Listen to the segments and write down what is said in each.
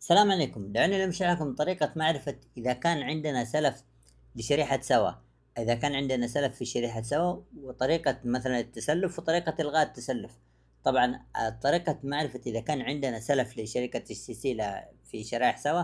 السلام عليكم. دعوني نمشي لكم طريقة معرفة إذا كان عندنا سلف لشريحة سوا. إذا كان عندنا سلف في شريحة سوا، وطريقة مثلا التسلف وطريقة إلغاء التسلف. طبعا طريقة معرفة إذا كان عندنا سلف لشركة السلسلة في شرائح سوا،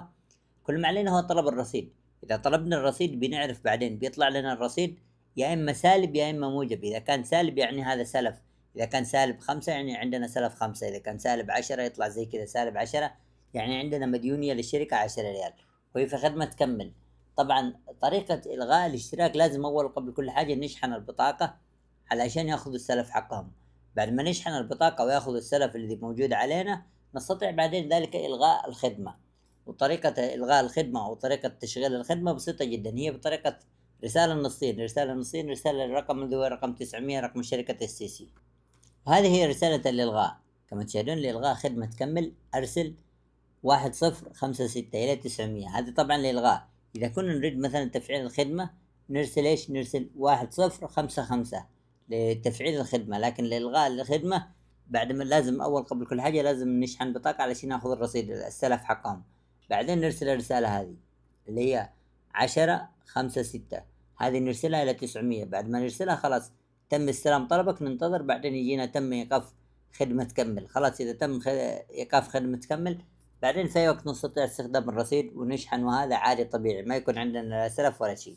كل ما علينا هو طلب الرصيد. إذا طلبنا الرصيد بنعرف بعدين بيطلع لنا الرصيد يا إما سالب يا إما موجب. إذا كان سالب يعني هذا سلف. إذا كان سالب 5 يعني عندنا سلف 5. إذا كان سالب 10 يطلع زي كذا سالب 10، يعني عندنا مديونية للشركة 10 ريال وهي في خدمة تكمل. طبعا طريقة إلغاء الاشتراك لازم أول قبل كل حاجة نشحن البطاقة علشان ياخذوا السلف حقهم. بعد ما نشحن البطاقة وياخذوا السلف اللي موجود علينا، نستطيع بعدين ذلك إلغاء الخدمة. وطريقة إلغاء الخدمة أو طريقة تشغيل الخدمة بسيطة جدا، هي بطريقة رسالة نصين رسالة نصين رسالة الرقم اللي هو رقم 900 رقم شركة السيسي. وهذه هي رسالة الإلغاء. كما تشاهدون لإلغاء خدمة كمل أرسل 1056 إلى 900. هذا طبعا لإلغاء. إذا كنا نريد مثلا تفعيل الخدمة نرسل إيش؟ نرسل 1055 لتفعيل الخدمة. لكن لإلغاء الخدمة بعد ما لازم أول قبل كل حاجة لازم نشحن بطاقة علشان ناخذ الرصيد السلف حقهم. بعدين نرسل الرسالة هذه اللي هي 1056، هذه نرسلها إلى 900. بعد ما نرسلها خلاص تم استلام طلبك، ننتظر بعدين يجينا تم إيقاف خدمة كمل. خلاص إذا تم إيقاف خدمة كمل، بعدين في أي وقت نستطيع استخدام الرصيد ونشحن، وهذا عادي طبيعي، ما يكون عندنا لا سلف ولا شيء.